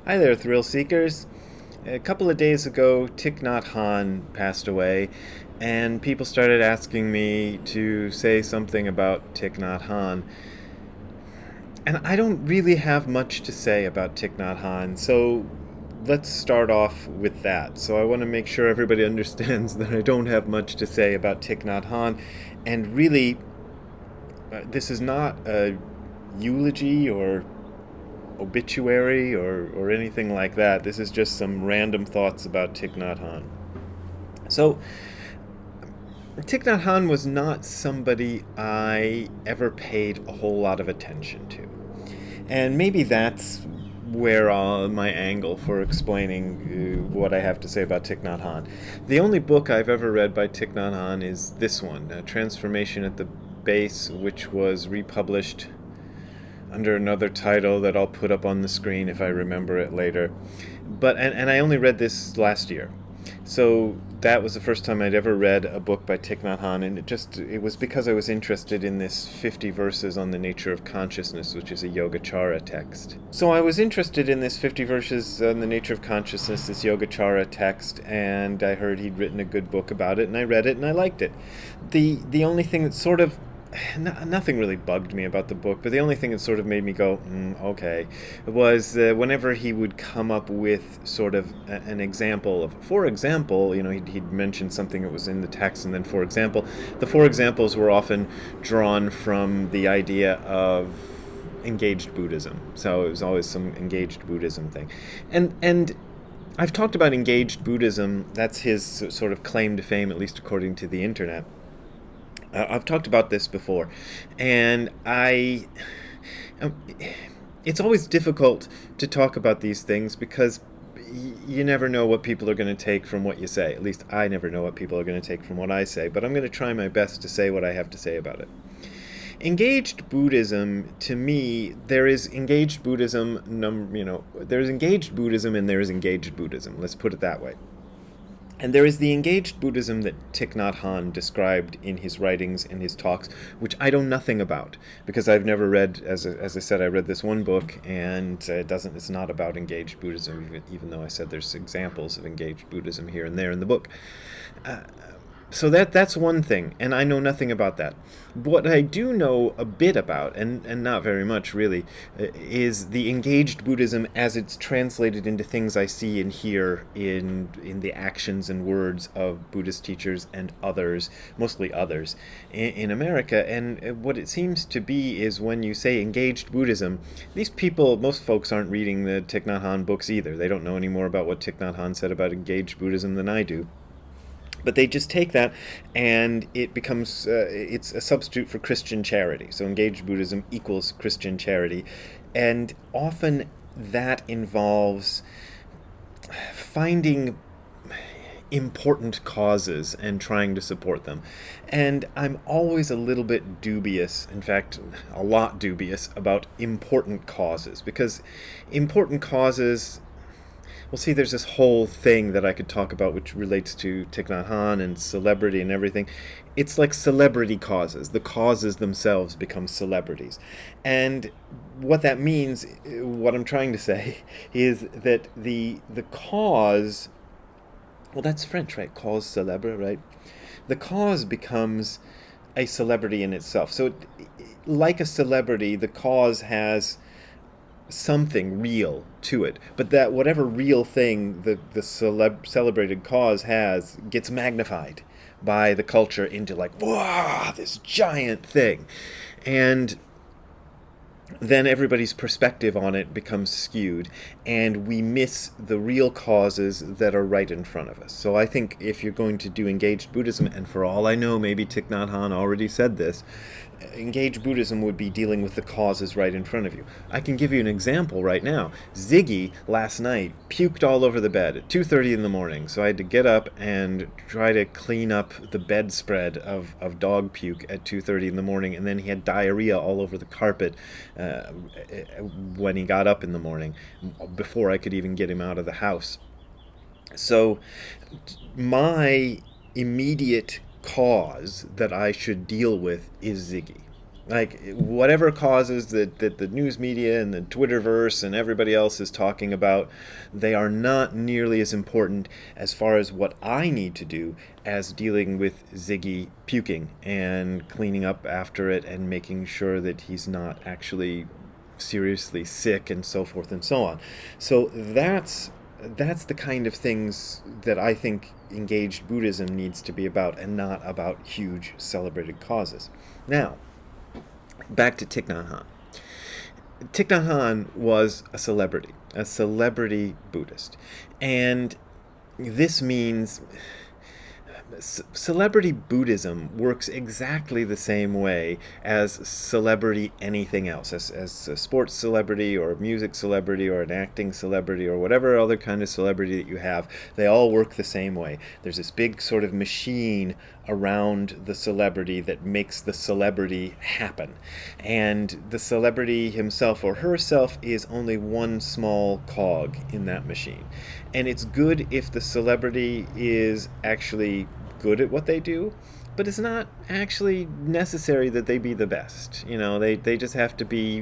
Hi there, thrill seekers. A couple of days ago, Thich Nhat Hanh passed away, and people started asking me to say something about Thich Nhat Hanh. And I don't really have much to say about Thich Nhat Hanh, so let's start off with that. So I want to make sure everybody understands that I don't have much to say about Thich Nhat Hanh, and really, this is not a eulogy or obituary or anything like that. This is just some random thoughts about Thich Nhat Hanh. So, Thich Nhat Hanh was not somebody I ever paid a whole lot of attention to. And maybe that's where my angle for explaining what I have to say about Thich Nhat Hanh. The only book I've ever read by Thich Nhat Hanh is this one, Transformation at the Base, which was republished under another title that I'll put up on the screen if I remember it later. And I only read this last year. So that was the first time I'd ever read a book by Thich Nhat Hanh, and it was because I was interested in this 50 verses on the nature of consciousness, which is a Yogacara text. So I was interested in this 50 verses on the nature of consciousness, this Yogacara text, and I heard he'd written a good book about it, and I read it and I liked it. The only thing that sort of nothing really bugged me about the book, but the only thing that sort of made me go, okay, was whenever he would come up with sort of an example of, for example, he'd mention something that was in the text, and then, for example, the four examples were often drawn from the idea of engaged Buddhism. So it was always some engaged Buddhism thing. And I've talked about engaged Buddhism. That's his sort of claim to fame, at least according to the internet. I've talked about this before, and it's always difficult to talk about these things because you never know what people are going to take from what you say. At least I never know what people are going to take from what I say, but I'm going to try my best to say what I have to say about it. Engaged Buddhism, to me, there is engaged Buddhism, there's engaged Buddhism and there is engaged Buddhism. Let's put it that way. And there is the engaged Buddhism that Thich Nhat Hanh described in his writings and his talks, which I know nothing about, because I've never read, as I said, I read this one book, and it's not about engaged Buddhism, even though I said there's examples of engaged Buddhism here and there in the book. So that's one thing, and I know nothing about that. What I do know a bit about, and not very much really, is the engaged Buddhism as it's translated into things I see and hear in the actions and words of Buddhist teachers and others, mostly others, in America. And what it seems to be is when you say engaged Buddhism, these people, most folks aren't reading the Thich Nhat Hanh books either. They don't know any more about what Thich Nhat Hanh said about engaged Buddhism than I do. But they just take that and it becomes, it's a substitute for Christian charity. So engaged Buddhism equals Christian charity. And often that involves finding important causes and trying to support them. And I'm always a little bit dubious, in fact, a lot dubious, about important causes. Because important causes... Well, see, there's this whole thing that I could talk about which relates to Thich Nhat Hanh and celebrity and everything. It's like celebrity causes. The causes themselves become celebrities. And what that means, what I'm trying to say, is that the cause... Well, that's French, right? Cause célèbre, right? The cause becomes a celebrity in itself. So, like a celebrity, the cause has something real to it, but that whatever real thing the celebrated cause has gets magnified by the culture into like, wow, this giant thing. And then everybody's perspective on it becomes skewed, and we miss the real causes that are right in front of us. So I think if you're going to do engaged Buddhism, and for all I know, maybe Thich Nhat Hanh already said this, engaged Buddhism would be dealing with the causes right in front of you. I can give you an example right now. Ziggy last night puked all over the bed at 2:30 in the morning, so I had to get up and try to clean up the bedspread of dog puke at 2:30 in the morning, and then he had diarrhea all over the carpet when he got up in the morning, before I could even get him out of the house. So my immediate cause that I should deal with is Ziggy. Like, whatever causes that the news media and the Twitterverse and everybody else is talking about, they are not nearly as important as far as what I need to do as dealing with Ziggy puking and cleaning up after it and making sure that he's not actually seriously sick and so forth and so on. So that's the kind of things that I think engaged Buddhism needs to be about, and not about huge celebrated causes. Now, back to Thich Nhat Hanh. Thich Nhat Hanh was a celebrity Buddhist. And this means celebrity Buddhism works exactly the same way as celebrity anything else, as a sports celebrity or a music celebrity or an acting celebrity or whatever other kind of celebrity that you have. They all work the same way. There's this big sort of machine around the celebrity that makes the celebrity happen. And the celebrity himself or herself is only one small cog in that machine. And it's good if the celebrity is actually good at what they do, but it's not actually necessary that they be the best. They just have to be,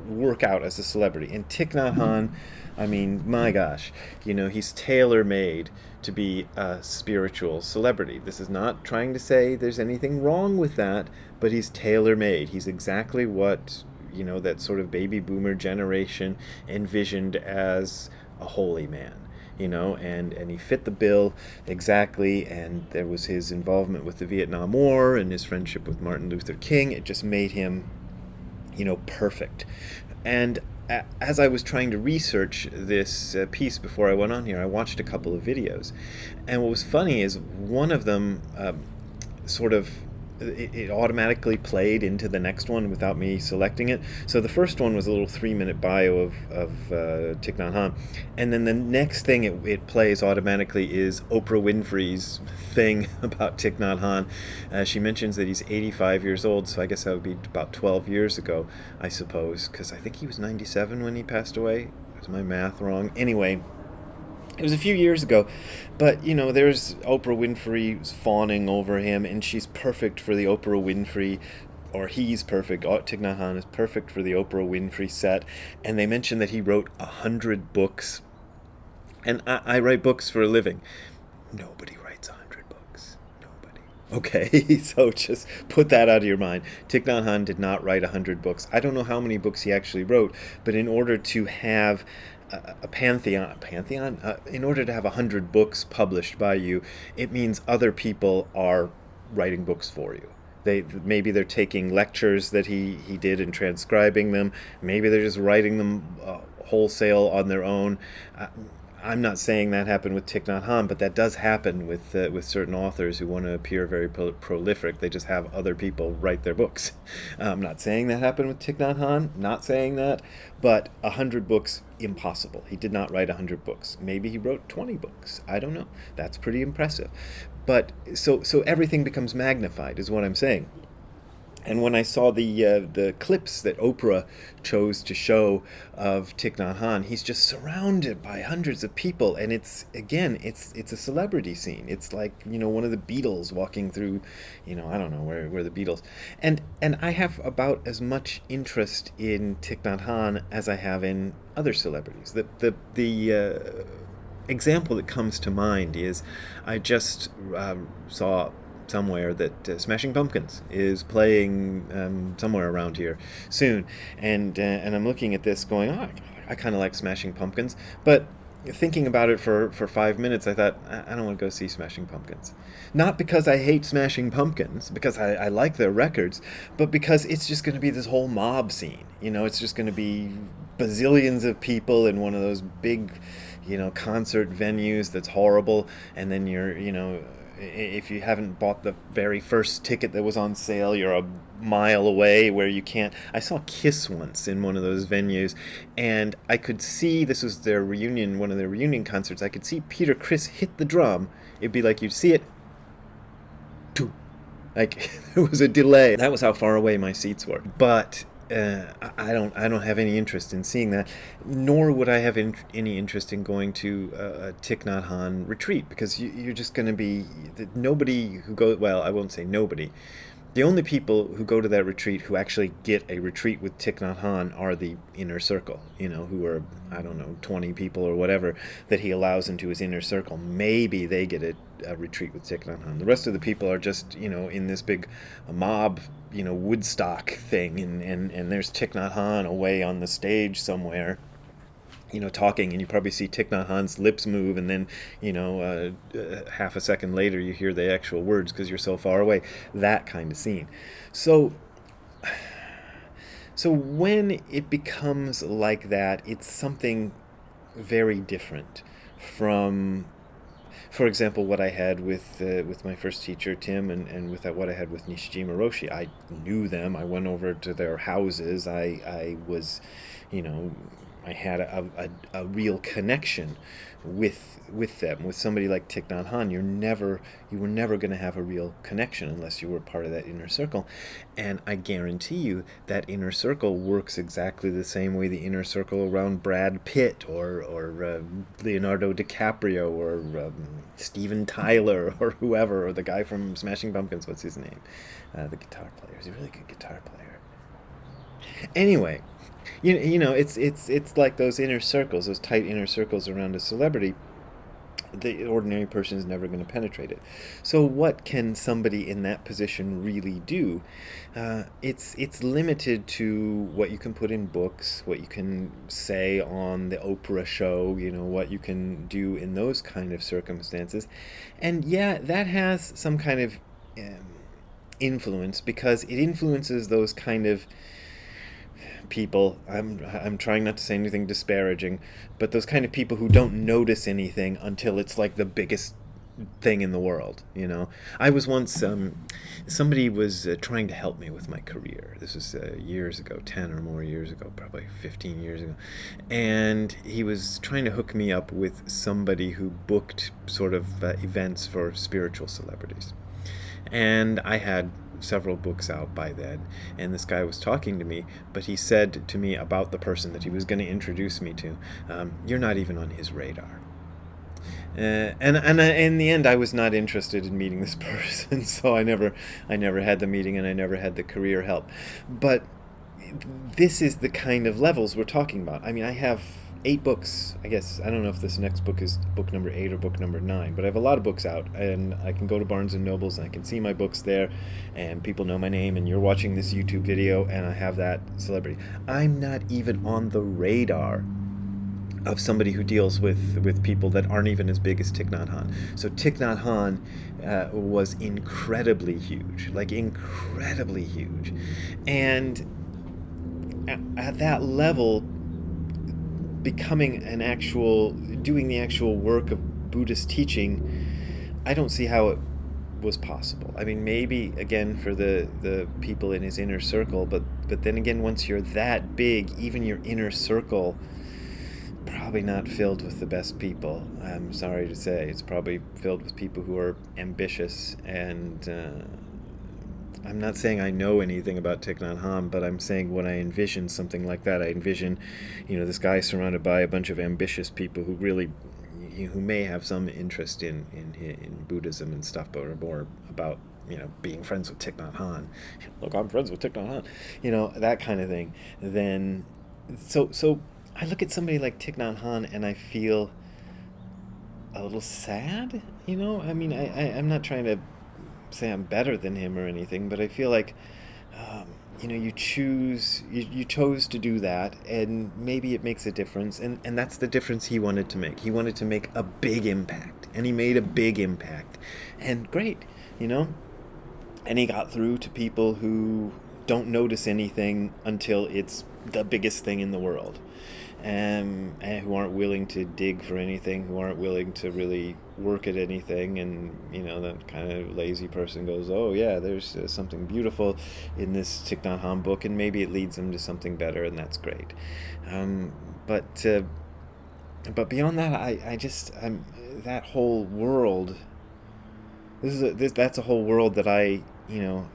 work out as a celebrity. And Thich Nhat Hanh, I mean, my gosh, he's tailor-made to be a spiritual celebrity. This is not trying to say there's anything wrong with that, but he's tailor-made. He's exactly what, that sort of baby boomer generation envisioned as a holy man. And he fit the bill exactly, and there was his involvement with the Vietnam War and his friendship with Martin Luther King. It just made him, perfect. And as I was trying to research this piece before I went on here, I watched a couple of videos. And what was funny is one of them it automatically played into the next one without me selecting it. So the first one was a little 3-minute bio of Thich Nhat Hanh, and then the next thing it plays automatically is Oprah Winfrey's thing about Thich Nhat Hanh. She mentions that he's 85 years old, so I guess that would be about 12 years ago, I suppose, because I think he was 97 when he passed away. Is my math wrong? Anyway, it was a few years ago, but there's Oprah Winfrey fawning over him, and she's perfect for the Oprah Winfrey, or he's perfect. Thich Nhat Hanh is perfect for the Oprah Winfrey set, and they mentioned that he wrote 100 books, and I write books for a living. Nobody writes 100 books. Nobody. Okay, so just put that out of your mind. Thich Nhat Hanh did not write 100 books. I don't know how many books he actually wrote, but in order to have a pantheon, in order to have 100 books published by you, it means other people are writing books for you. Maybe they're taking lectures that he did and transcribing them. Maybe they're just writing them wholesale on their own. I'm not saying that happened with Thich Nhat Hanh, but that does happen with certain authors who want to appear very prolific. They just have other people write their books. I'm not saying that happened with Thich Nhat Hanh, not saying that, but 100 books, impossible. He did not write 100 books. Maybe he wrote 20 books. I don't know. That's pretty impressive. But so everything becomes magnified, is what I'm saying. And when I saw the clips that Oprah chose to show of Thich Nhat Hanh, he's just surrounded by hundreds of people, and it's a celebrity scene. It's like one of the Beatles walking through, I don't know where the Beatles, and I have about as much interest in Thich Nhat Hanh as I have in other celebrities. The example that comes to mind is I just saw somewhere that Smashing Pumpkins is playing somewhere around here soon, and I'm looking at this going, I kind of like Smashing Pumpkins, but thinking about it for 5 minutes, I thought, I don't want to go see Smashing Pumpkins. Not because I hate Smashing Pumpkins, because I like their records, but because it's just going to be this whole mob scene. It's just going to be bazillions of people in one of those big, concert venues that's horrible, and then you're, if you haven't bought the very first ticket that was on sale, you're a mile away where you can't. I saw Kiss once in one of those venues, and I could see, this was their reunion, one of their reunion concerts, I could see Peter Criss hit the drum. It'd be like you'd see it, like there was a delay. That was how far away my seats were. But I don't have any interest in seeing that, nor would I have any interest in going to a Thich Nhat Hanh retreat, because you're just going to be nobody who goes. Well, I won't say nobody, The only people who go to that retreat who actually get a retreat with Thich Nhat Hanh are the inner circle, who are, I don't know, 20 people or whatever that he allows into his inner circle. Maybe they get a retreat with Thich Nhat Hanh. The rest of the people are just, in this big mob, Woodstock thing, and there's Thich Nhat Hanh away on the stage somewhere, talking, and you probably see Thich Nhat Hanh's lips move, and then, half a second later you hear the actual words because you're so far away. That kind of scene. So, so when it becomes like that, it's something very different from, for example, what I had with my first teacher Tim, and with what I had with Nishijima Roshi. I knew them. I went over to their houses. I was, you know, I had a real connection with them. With somebody like Thich Nhat Hanh, you were never going to have a real connection unless you were part of that inner circle. And I guarantee you that inner circle works exactly the same way the inner circle around Brad Pitt or Leonardo DiCaprio or Steven Tyler or whoever, or the guy from Smashing Pumpkins. What's his name? The guitar player. He's a really good guitar player. Anyway, it's like those inner circles, those tight inner circles around a celebrity. The ordinary person is never going to penetrate it. So what can somebody in that position really do? It's limited to what you can put in books, what you can say on the Oprah show, what you can do in those kind of circumstances. And yeah, that has some kind of influence, because it influences those kind of people. I'm trying not to say anything disparaging, but those kind of people who don't notice anything until it's like the biggest thing in the world. I was once somebody was trying to help me with my career. This was years ago, 10 or more years ago, probably 15 years ago, and he was trying to hook me up with somebody who booked sort of events for spiritual celebrities. And I had several books out by then, and this guy was talking to me, but he said to me about the person that he was going to introduce me to, "You're not even on his radar." In the end, I was not interested in meeting this person, so I never had the meeting, and I never had the career help. But this is the kind of levels we're talking about. I mean, I have 8 books, I guess. I don't know if this next book is book number 8 or book number 9, but I have a lot of books out, and I can go to Barnes and Nobles and I can see my books there, and people know my name, and you're watching this YouTube video, and I have that celebrity. I'm not even on the radar of somebody who deals with people that aren't even as big as Thich Nhat Hanh. So Thich Nhat Hanh was incredibly huge, like incredibly huge, and at that level, doing the actual work of Buddhist teaching, I don't see how it was possible. I mean, maybe again for the people in his inner circle, but then again, once you're that big, even your inner circle probably not filled with the best people. I'm sorry to say, it's probably filled with people who are ambitious, and I'm not saying I know anything about Thich Nhat Hanh, but I'm saying when I envision something like that, I envision, this guy surrounded by a bunch of ambitious people who really, who may have some interest in Buddhism and stuff, but are more about, being friends with Thich Nhat Hanh. Look, I'm friends with Thich Nhat Hanh, that kind of thing. Then, so I look at somebody like Thich Nhat Hanh and I feel a little sad. I mean, I'm not trying to say I'm better than him or anything, but I feel like you chose to do that, and maybe it makes a difference, and that's the difference he wanted to make. He wanted to make a big impact, and he made a big impact, and great, and he got through to people who don't notice anything until it's the biggest thing in the world, and who aren't willing to dig for anything, who aren't willing to really work at anything, and that kind of lazy person goes, oh yeah, there's something beautiful in this Thich Nhat Hanh book, and maybe it leads them to something better, and that's great. But beyond that, I'm that whole world. That's a whole world that I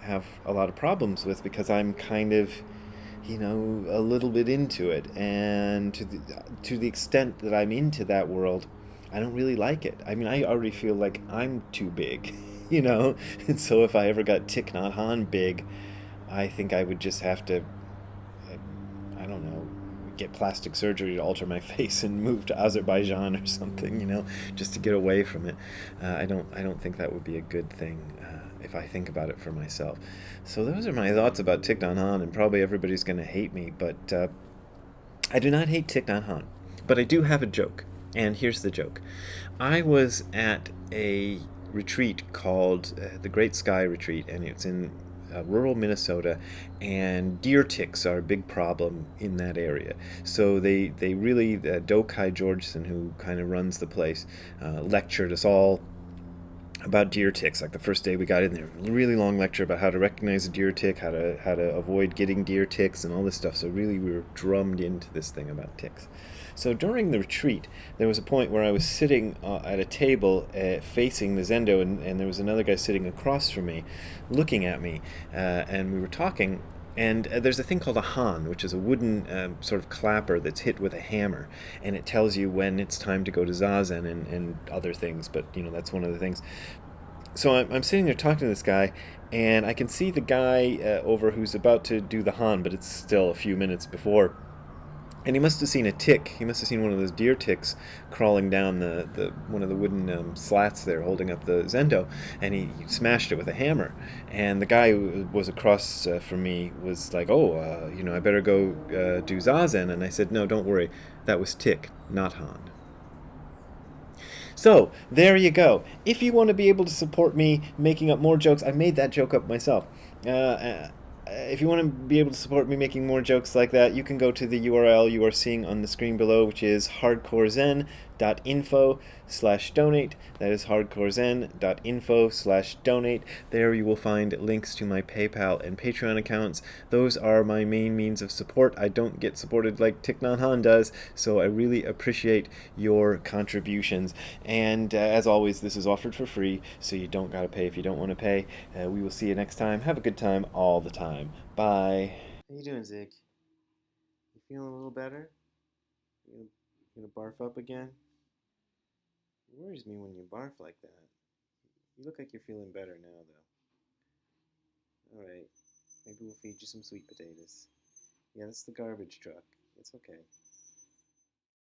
have a lot of problems with, because I'm kind of a little bit into it, and to the extent that I'm into that world, I don't really like it. I mean, I already feel like I'm too big, you know? And so if I ever got Thich Nhat Hanh big, I think I would just have to, I don't know, get plastic surgery to alter my face and move to Azerbaijan or something, just to get away from it. I don't think that would be a good thing if I think about it for myself. So those are my thoughts about Thich Nhat Hanh, and probably everybody's going to hate me, but I do not hate Thich Nhat Hanh. But I do have a joke, and here's the joke. I was at a retreat called the Great Sky Retreat, and it's in rural Minnesota, and deer ticks are a big problem in that area. So they really, Dokai Georgeson, who kind of runs the place, lectured us all about deer ticks. Like the first day we got in there, a really long lecture about how to recognize a deer tick, how to avoid getting deer ticks, and all this stuff. So really, we were drummed into this thing about ticks. So during the retreat, there was a point where I was sitting at a table facing the Zendo, and there was another guy sitting across from me, looking at me, and we were talking. And there's a thing called a Han, which is a wooden sort of clapper that's hit with a hammer, and it tells you when it's time to go to Zazen and other things. But that's one of the things. So I'm sitting there talking to this guy, and I can see the guy over who's about to do the Han, but it's still a few minutes before. And he must have seen a tick. He must have seen one of those deer ticks crawling down the one of the wooden slats there, holding up the Zendo, and he smashed it with a hammer. And the guy who was across from me was like, "Oh, I better go do Zazen." And I said, "No, don't worry. That was Tick, not Han." So, there you go. If you want to be able to support me making up more jokes, I made that joke up myself. If you want to be able to support me making more jokes like that, you can go to the URL you are seeing on the screen below, which is hardcorezen.info/donate. That is hardcorezen.info/donate. There you will find links to my PayPal and Patreon accounts. Those are my main means of support. I don't get supported like Thich Nhat Hanh does, so I really appreciate your contributions. And as always, this is offered for free, so you don't gotta pay if you don't want to pay. We will see you next time. Have a good time all the time. Bye. How you doing, Zig? You feeling a little better? You gonna barf up again? It worries me when you barf like that. You look like you're feeling better now, though. Alright, maybe we'll feed you some sweet potatoes. Yeah, that's the garbage truck. It's okay.